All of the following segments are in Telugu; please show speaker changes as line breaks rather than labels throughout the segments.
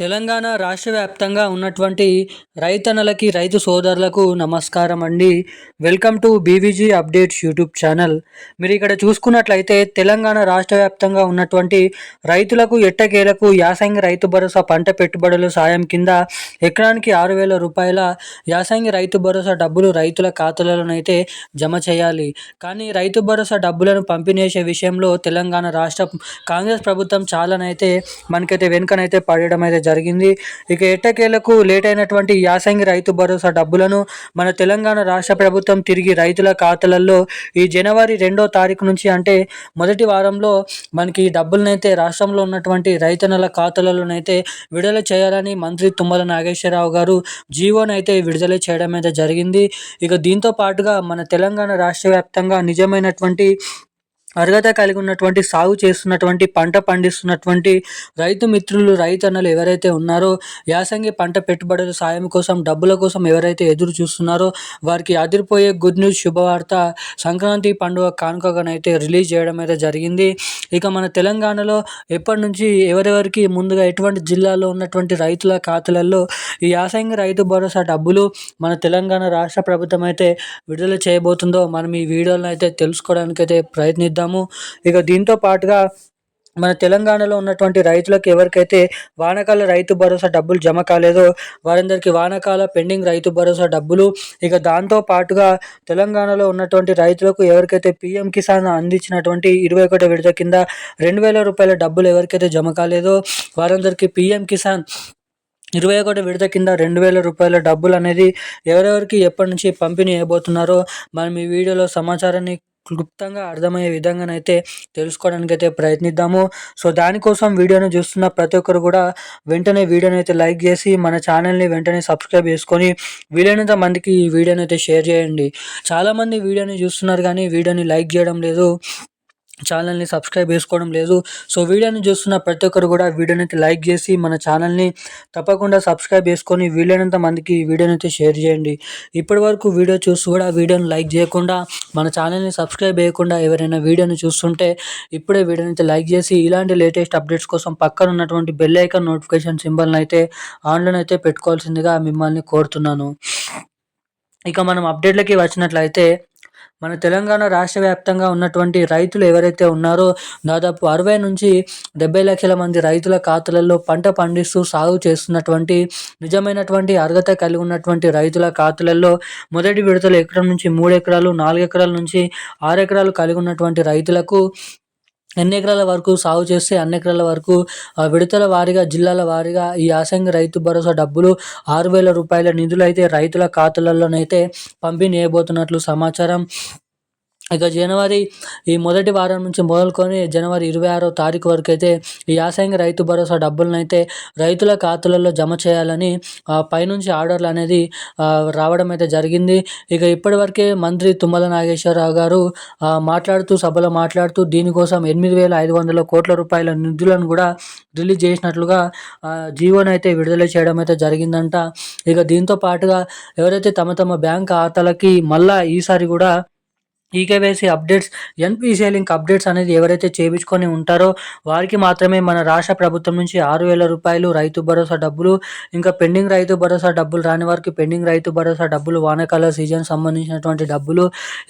తెలంగాణ రాష్ట్ర వ్యాప్తంగా ఉన్నటువంటి రైతన్నలకి, రైతు సోదరులకు నమస్కారం అండి. Welcome to BVG updates YouTube channel. మీరు ఇక్కడ చూసుకున్నట్లయితే తెలంగాణ రాష్ట్ర వ్యాప్తంగా ఉన్నటువంటి రైతులకు ఎట్టకేలకు యాసంగి రైతు భరోసా పంట పెట్టుబడుల సాయం కింద ఎకరానికి 6,000 రూపాయల యాసంగి రైతు భరోసా డబ్బులు రైతుల ఖాతాలలోనైతే జమ చేయాలి. కానీ రైతు భరోసా డబ్బులను పంపిణీ చేసే విషయంలో తెలంగాణ రాష్ట్ర కాంగ్రెస్ ప్రభుత్వం చాలానైతే మనకైతే వెనుకనైతే పడడం అయితే జరిగింది. ఇక ఎట్టకేలకు లేట్ అయినటువంటి యాసంగి రైతు భరోసా డబ్బులను మన తెలంగాణ రాష్ట్ర ప్రభుత్వం తిరిగి రైతుల ఖాతాలలో ఈ జనవరి 2వ తారీఖు నుంచి అంటే మొదటి వారంలో మనకి ఈ డబ్బులనైతే రాష్ట్రంలో ఉన్నటువంటి రైతన్నల ఖాతాలలోనైతే విడుదల చేయాలని మంత్రి తుమ్మల నాగేశ్వరరావు గారు జీవోనైతే విడుదల చేయడం అయితే జరిగింది. ఇక దీంతో పాటుగా మన తెలంగాణ రాష్ట్ర వ్యాప్తంగా నిజమైనటువంటి అర్హత కలిగి ఉన్నటువంటి సాగు చేస్తున్నటువంటి పంట పండిస్తున్నటువంటి రైతు మిత్రులు రైతన్నలు ఎవరైతే ఉన్నారో యాసంగి పంట పెట్టుబడుల సాయం కోసం డబ్బుల కోసం ఎవరైతే ఎదురు చూస్తున్నారో వారికి అదిరిపోయే గుడ్ న్యూస్ శుభవార్త సంక్రాంతి పండుగ కానుకగానైతే రిలీజ్ చేయడం అయితే జరిగింది. ఇక మన తెలంగాణలో ఎప్పటి నుంచి ఎవరెవరికి ముందుగా ఎటువంటి జిల్లాలో ఉన్నటువంటి రైతుల ఖాతాలలో ఈ యాసంగి రైతు భరోసా డబ్బులు మన తెలంగాణ రాష్ట్ర ప్రభుత్వం అయితే విడుదల చేయబోతుందో మనం ఈ వీడియోలో అయితే తెలుసుకోవడానికైతే ప్రయత్నిద్దాం. ఇక దీంతో పాటుగా మన తెలంగాణలో ఉన్నటువంటి రైతులకు ఎవరికైతే వానాకాల రైతు భరోసా డబ్బులు జమ కాలేదో వారందరికీ వానాకాల పెండింగ్ రైతు భరోసా డబ్బులు, ఇక దాంతో పాటుగా తెలంగాణలో ఉన్నటువంటి రైతులకు ఎవరికైతే పీఎం కిసాన్ అందించినటువంటి 21వ విడత కింద 2,000 రూపాయల డబ్బులు ఎవరికైతే జమ కాలేదో వారందరికీ పీఎం కిసాన్ 21వ విడత కింద 2,000 రూపాయల డబ్బులు అనేది ఎవరెవరికి ఎప్పటి నుంచి పంపిణీ చేయబోతున్నారో మనం ఈ వీడియోలో సమాచారాన్ని క్లుప్తంగా అర్థమయ్యే విధంగానైతే తెలుసుకోవడానికైతే ప్రయత్నిద్దాము. సో దానికోసం వీడియోని చూస్తున్న ప్రతి ఒక్కరు కూడా వెంటనే వీడియోని అయితే లైక్ చేసి మన ఛానల్ని వెంటనే సబ్స్క్రైబ్ చేసుకొని వీలైనంత మందికి ఈ వీడియోని అయితే షేర్ చేయండి. చాలామంది వీడియోని చూస్తున్నారు కానీ వీడియోని లైక్ చేయడం లేదు, ఛానల్ని సబ్స్క్రైబ్ చేసుకోవడం లేదు. సో వీడియోని చూస్తున్న ప్రతి ఒక్కరు కూడా వీడియోని అయితే లైక్ చేసి మన ఛానల్ని తప్పకుండా సబ్స్క్రైబ్ చేసుకొని వీలైనంత మందికి ఈ వీడియోని అయితే షేర్ చేయండి. ఇప్పటి వరకు వీడియో చూసి కూడా వీడియోని లైక్ చేయకుండా మన ఛానల్ని సబ్స్క్రైబ్ చేయకుండా ఎవరైనా వీడియోని చూస్తుంటే ఇప్పుడే వీడియోని అయితే లైక్ చేసి ఇలాంటి లేటెస్ట్ అప్డేట్స్ కోసం పక్కన ఉన్నటువంటి బెల్ ఐకాన్ నోటిఫికేషన్ సింబల్ని అయితే ఆన్లో అయితే పెట్టుకోవాల్సిందిగా మిమ్మల్ని కోరుతున్నాను. ఇక మనం అప్డేట్లకి వచ్చినట్లయితే మన తెలంగాణ రాష్ట్ర వ్యాప్తంగా ఉన్నటువంటి రైతులు ఎవరైతే ఉన్నారో దాదాపు 60 నుంచి 70 లక్షల మంది రైతుల ఖాతాలలో పంట పండిస్తూ సాగు చేస్తున్నటువంటి నిజమైనటువంటి అర్హత కలిగి ఉన్నటువంటి రైతుల ఖాతాలలో మొదటి విడతలు ఎకరం నుంచి 3 ఎకరాలు, 4 ఎకరాల నుంచి 6 ఎకరాలు కలిగి ఉన్నటువంటి రైతులకు ఎన్ని ఎకరాల వరకు సాగు చేస్తే అన్ని ఎకరాల వరకు విడతల వారీగా జిల్లాల వారీగా ఈ యాసంగి రైతు భరోసా డబ్బులు 6,000 రూపాయల నిధులు అయితే రైతుల ఖాతాలలోనైతే పంపిణీ చేయబోతున్నట్లు సమాచారం. ఇక జనవరి ఈ మొదటి వారం నుంచి మొదలుకొని జనవరి 26వ తారీఖు వరకు అయితే ఈ యాసంగి రైతు భరోసా డబ్బులనైతే రైతుల ఖాతాలలో జమ చేయాలని పైనుంచి ఆర్డర్లు అనేది రావడం అయితే జరిగింది. ఇక ఇప్పటివరకే మంత్రి తుమ్మల నాగేశ్వరరావు గారు సభలో మాట్లాడుతూ దీనికోసం 8,500 కోట్ల రూపాయల నిధులను కూడా రిలీజ్ చేసినట్లుగా జీవోనైతే విడుదల చేయడం అయితే జరిగిందంట. ఇక దీంతో పాటుగా ఎవరైతే తమ బ్యాంక్ ఖాతాలకి మళ్ళా ఈసారి కూడా eKYC updates, NPCI link updates అనేది ఎవరైతే చేయించుకొని ఉంటారో వారికి మాత్రమే మన రాష్ట్ర ప్రభుత్వం నుంచి 6,000 రూపాయలు రైతు భరోసా డబ్బులు, ఇంకా పెండింగ్ రైతు భరోసా డబ్బులు రాని వారికి పెండింగ్ రైతు భరోసా డబ్బులు, వానాకాల సీజన్ సంబంధించినటువంటి డబ్బులు,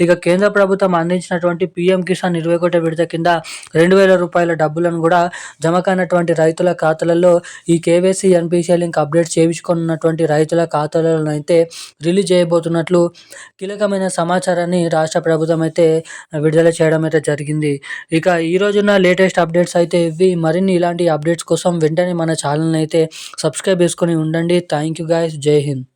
ఇక కేంద్ర ప్రభుత్వం అందించినటువంటి పీఎం కిసాన్ 21వ విడత కింద 2,000 రూపాయల డబ్బులను కూడా జమ కానటువంటి రైతుల ఖాతాలలో ఈ కేవైసీ, ఎన్పిసిఐ లింక్ అప్డేట్స్ చేయించుకున్నటువంటి రైతుల ఖాతాలలో అయితే రిలీజ్ చేయబోతున్నట్లు కీలకమైన సమాచారాన్ని రాష్ట్ర ప్రభుత్వం అయితే విడుదల చేయడం అయితే జరిగింది. ఇక ఈ రోజున లేటెస్ట్ అప్డేట్స్ అయితే ఇవి. మరిన్ని ఇలాంటి అప్డేట్స్ కోసం వెంటనే మన ఛానల్ని అయితే సబ్స్క్రైబ్ చేసుకొని ఉండండి. Thank you guys. జై హింద్.